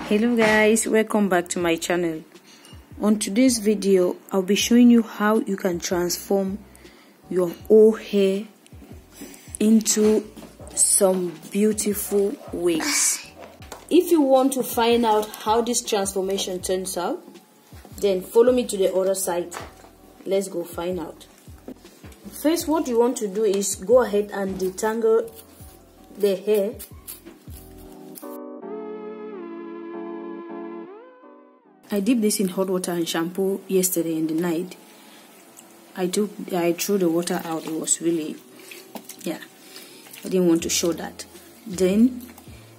Hello guys, welcome back to my channel. On today's video, I'll be showing you how you can transform your old hair into some beautiful wigs. If you want to find out how this transformation turns out, then follow me to the other side. Let's go find out. First, what you want to do is go ahead and detangle the hair. I dipped this in hot water and shampoo yesterday in the night. I threw the water out. It was really, I didn't want to show that. Then,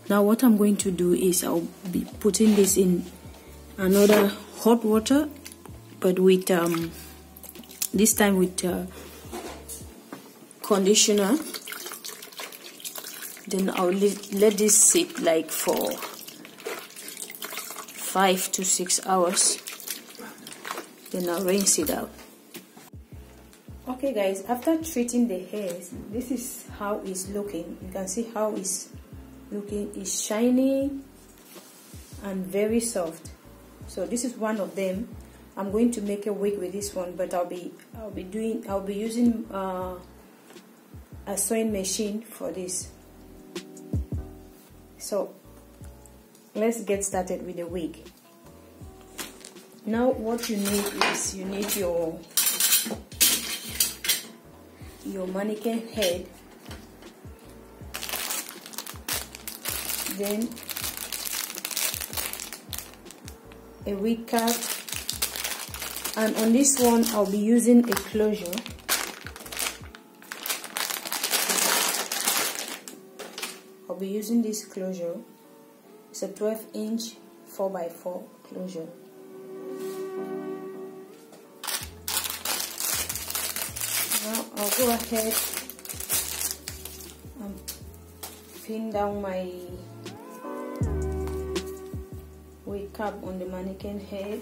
now what I'm going to do is I'll be putting this in another hot water, but with this time with conditioner. Then I'll let this sit like for 5 to 6 hours. Then I'll rinse it out. Okay guys, after treating the hairs, this is how it's looking. You can see how it's looking. It's shiny and very soft. So this is one of them. I'm going to make a wig with this one, but I'll be using a sewing machine for this. So let's get started with the wig. Now what you need is you need your mannequin head, then a wig cap, and on this one I'll be using a closure. I'll be using this closure. It's a 12-inch 4x4 closure. Now I'll go ahead and pin down my wig cap on the mannequin head.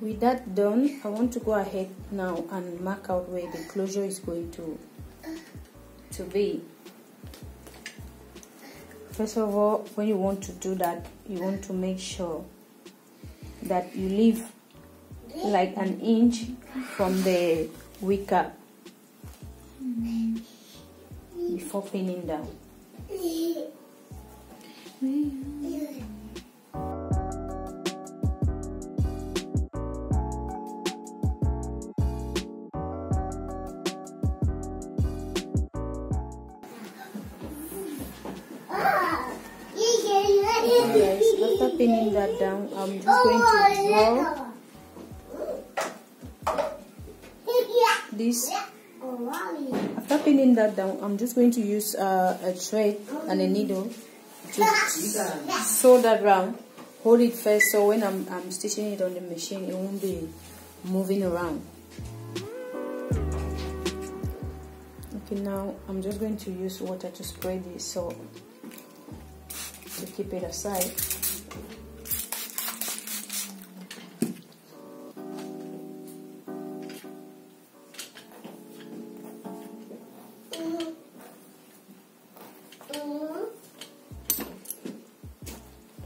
With that done, I want to go ahead now and mark out where the closure is going to be. First of all, when you want to do that, you want to make sure that you leave like an inch from the wig cap before pinning down. Guys, after pinning that down, I'm just going to draw this. After pinning that down, I'm just going to use a thread and a needle to sew that round. Hold it first, so when I'm stitching it on the machine, it won't be moving around. Okay, now I'm just going to use water to spray this, so to keep it aside.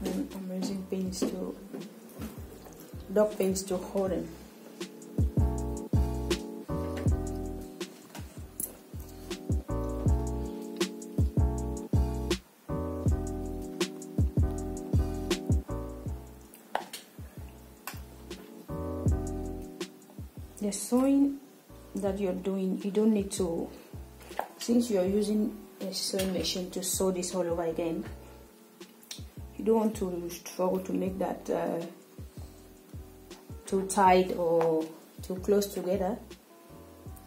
And I'm using dot pins to hold them. The sewing that you're doing, you don't need to, since you're using a sewing machine to sew this all over again, you don't want to struggle to make that too tight or too close together,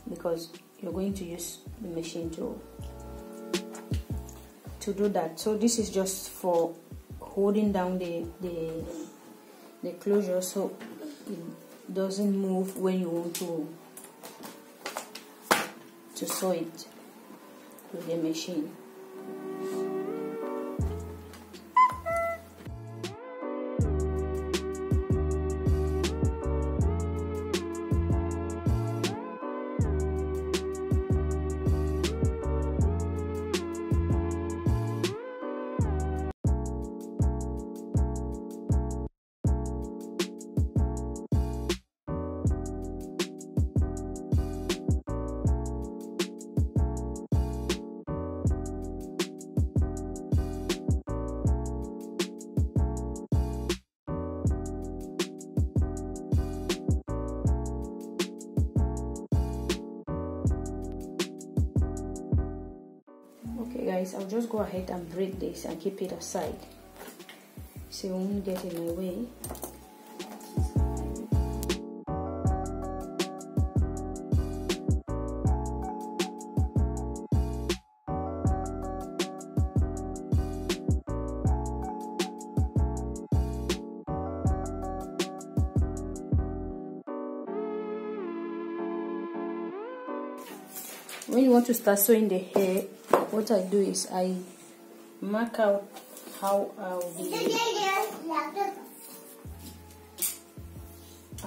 because you're going to use the machine to do that. So this is just for holding down the closure, so it doesn't move when you want to sew it with the machine. Okay guys, I'll just go ahead and braid this and keep it aside so it won't get in my way. When you want to start sewing the hair, what I do is I mark out how I'll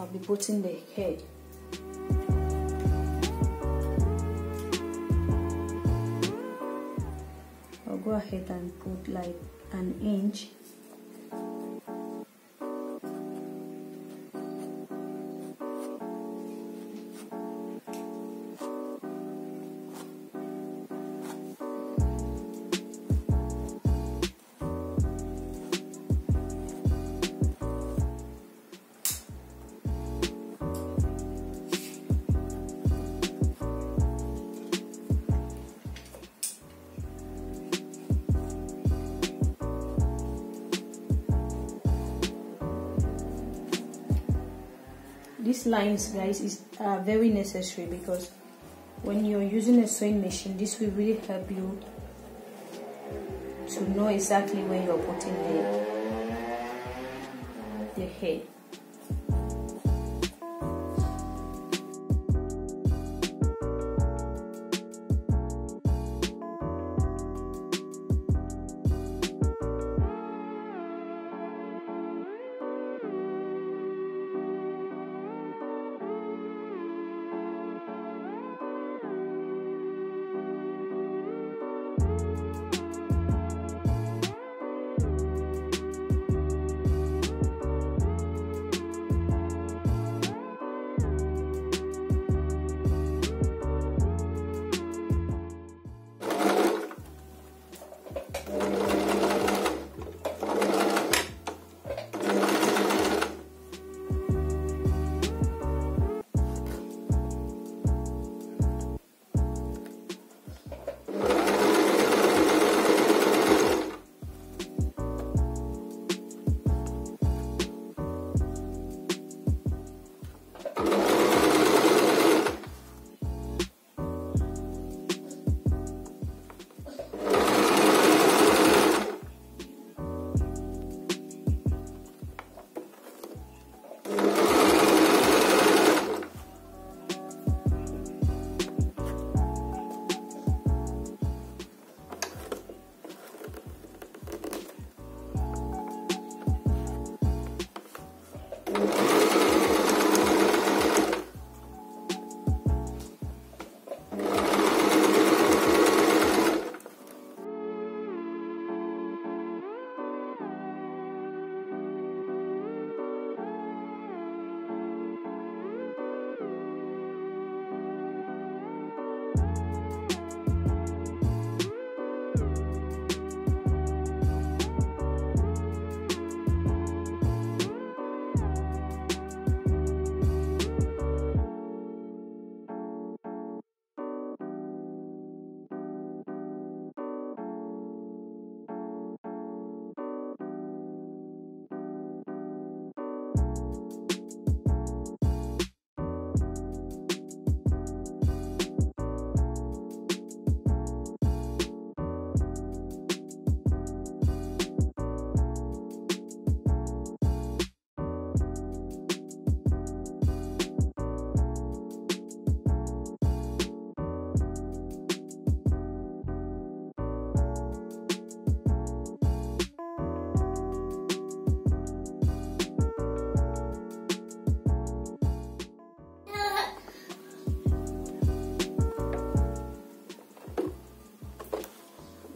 be putting the head. I'll go ahead and put like an inch. These lines, guys, is very necessary because when you're using a sewing machine, this will really help you to know exactly where you're putting the hair.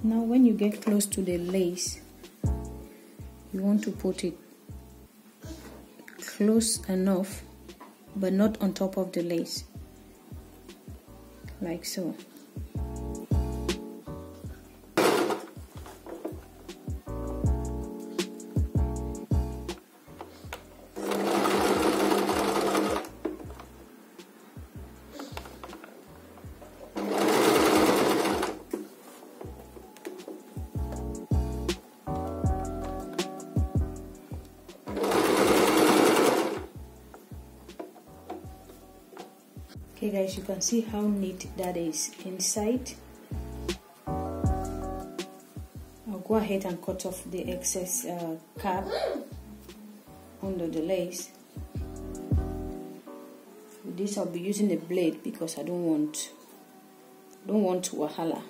Now when you get close to the lace, you want to put it close enough but not on top of the lace, like so. Okay guys, you can see how neat that is inside. I'll go ahead and cut off the excess cap under the lace. With this I'll be using a blade because I don't want wahala.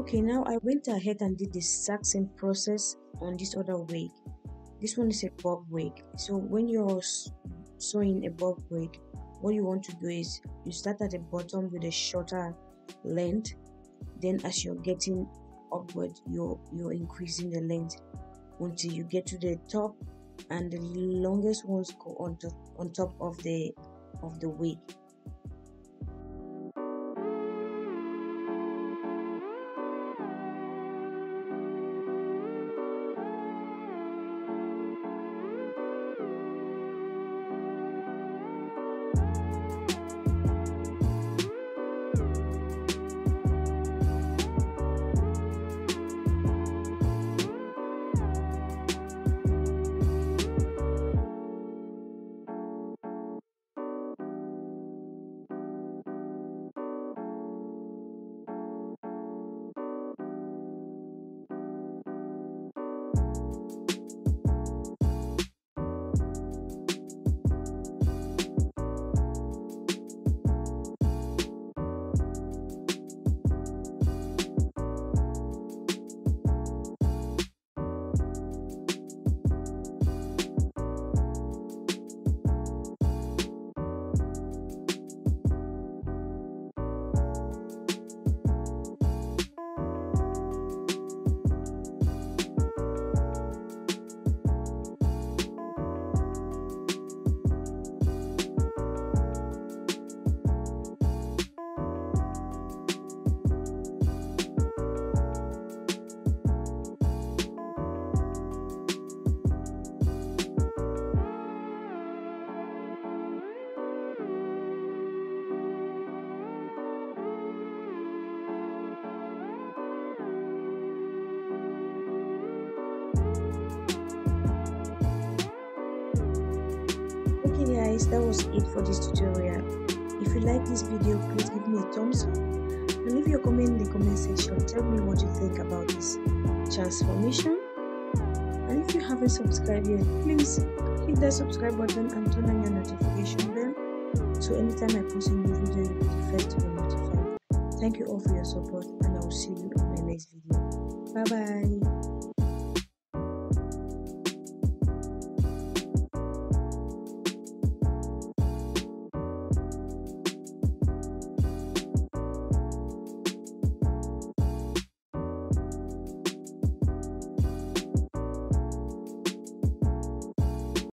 Okay, now I went ahead and did the exact same process on this other wig. This one is a bob wig. So when you're sewing a bob wig, what you want to do is you start at the bottom with a shorter length, then as you're getting upward, you're increasing the length until you get to the top, and the longest ones go on top of the wig. Okay guys, that was it for this tutorial. If you like this video, please give me a thumbs up and leave your comment in the comment section. Tell me what you think about this transformation. And if you haven't subscribed yet, please hit that subscribe button and turn on your notification bell, so anytime I post a new video, you'll be the first to be notified. Thank you all for your support, and I will see you in my next video. Bye bye.